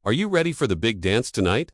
Are you ready for the big dance tonight?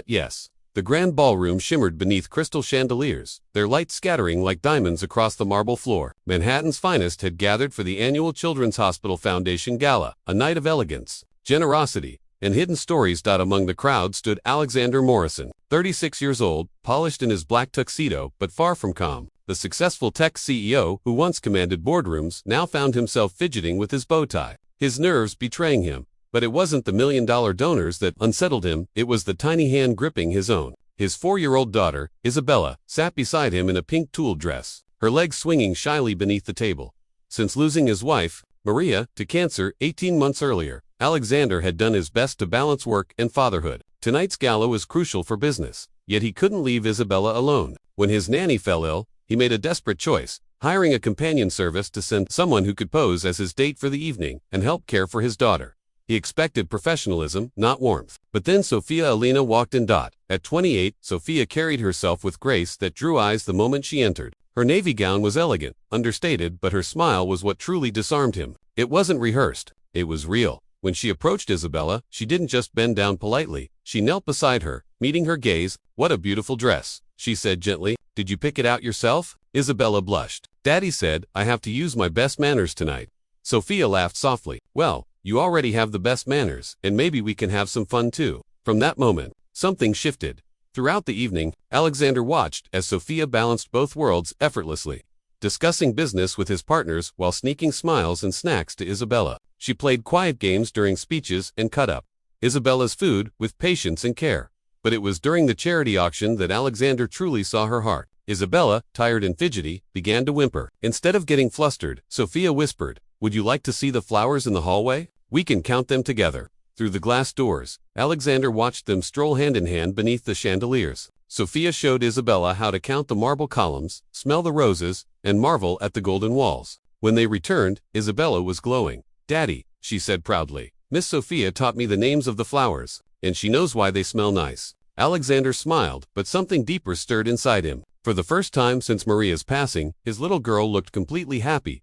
Yes. The grand ballroom shimmered beneath crystal chandeliers, their light scattering like diamonds across the marble floor. Manhattan's finest had gathered for the annual Children's Hospital Foundation Gala, a night of elegance, generosity, and hidden stories. Among the crowd stood Alexander Morrison, 36 years old, polished in his black tuxedo, but far from calm. The successful tech CEO, who once commanded boardrooms, now found himself fidgeting with his bow tie, his nerves betraying him. But it wasn't the million-dollar donors that unsettled him, it was the tiny hand gripping his own. His 4-year-old daughter, Isabella, sat beside him in a pink tulle dress, her legs swinging shyly beneath the table. Since losing his wife, Maria, to cancer 18 months earlier, Alexander had done his best to balance work and fatherhood. Tonight's gala was crucial for business, yet he couldn't leave Isabella alone. When his nanny fell ill, he made a desperate choice, hiring a companion service to send someone who could pose as his date for the evening and help care for his daughter. He expected professionalism, not warmth. But then Sophia Elena walked in. At 28, Sophia carried herself with grace that drew eyes the moment she entered. Her navy gown was elegant, understated, but her smile was what truly disarmed him. It wasn't rehearsed, it was real. When she approached Isabella, she didn't just bend down politely, she knelt beside her, meeting her gaze. "What a beautiful dress," she said gently. "Did you pick it out yourself?" Isabella blushed. "Daddy said I have to use my best manners tonight." Sophia laughed softly. "Well, you already have the best manners, and maybe we can have some fun too." From that moment, something shifted. Throughout the evening, Alexander watched as Sophia balanced both worlds effortlessly, discussing business with his partners while sneaking smiles and snacks to Isabella. She played quiet games during speeches and cut up Isabella's food with patience and care. But it was during the charity auction that Alexander truly saw her heart. Isabella, tired and fidgety, began to whimper. Instead of getting flustered, Sophia whispered, "Would you like to see the flowers in the hallway? We can count them together." Through the glass doors, Alexander watched them stroll hand in hand beneath the chandeliers. Sophia showed Isabella how to count the marble columns, smell the roses, and marvel at the golden walls. When they returned, Isabella was glowing. "Daddy," she said proudly, "Miss Sophia taught me the names of the flowers, and she knows why they smell nice." Alexander smiled, but something deeper stirred inside him. For the first time since Maria's passing, his little girl looked completely happy,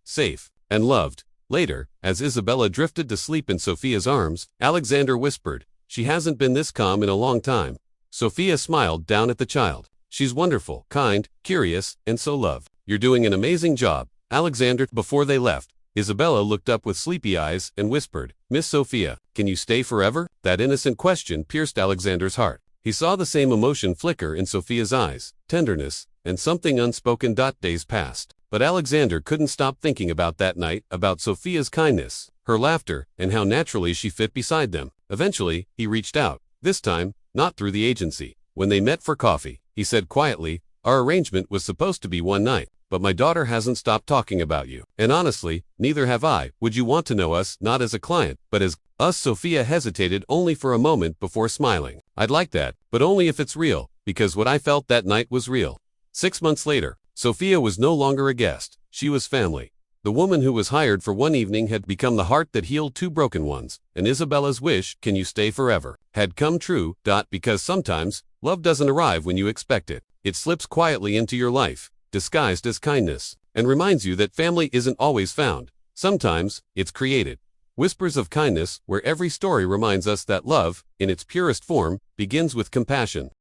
safe, and loved. Later, as Isabella drifted to sleep in Sophia's arms, Alexander whispered, "She hasn't been this calm in a long time." Sophia smiled down at the child. "She's wonderful, kind, curious, and so loved." "You're doing an amazing job, Alexander." Before they left, Isabella looked up with sleepy eyes and whispered, "Miss Sophia, can you stay forever?" That innocent question pierced Alexander's heart. He saw the same emotion flicker in Sophia's eyes, tenderness, and something unspoken. Days passed, but Alexander couldn't stop thinking about that night, about Sophia's kindness, her laughter, and how naturally she fit beside them. Eventually, he reached out, this time, not through the agency. When they met for coffee, he said quietly, "Our arrangement was supposed to be one night, but my daughter hasn't stopped talking about you. And honestly, neither have I. Would you want to know us, not as a client, but as us?" Sophia hesitated only for a moment before smiling. "I'd like that, but only if it's real, because what I felt that night was real." 6 months later, Sophia was no longer a guest, she was family. The woman who was hired for one evening had become the heart that healed 2 broken ones, and Isabella's wish, "Can you stay forever?" had come true. Because sometimes, love doesn't arrive when you expect it. It slips quietly into your life, disguised as kindness, and reminds you that family isn't always found. Sometimes, it's created. Whispers of Kindness, where every story reminds us that love, in its purest form, begins with compassion.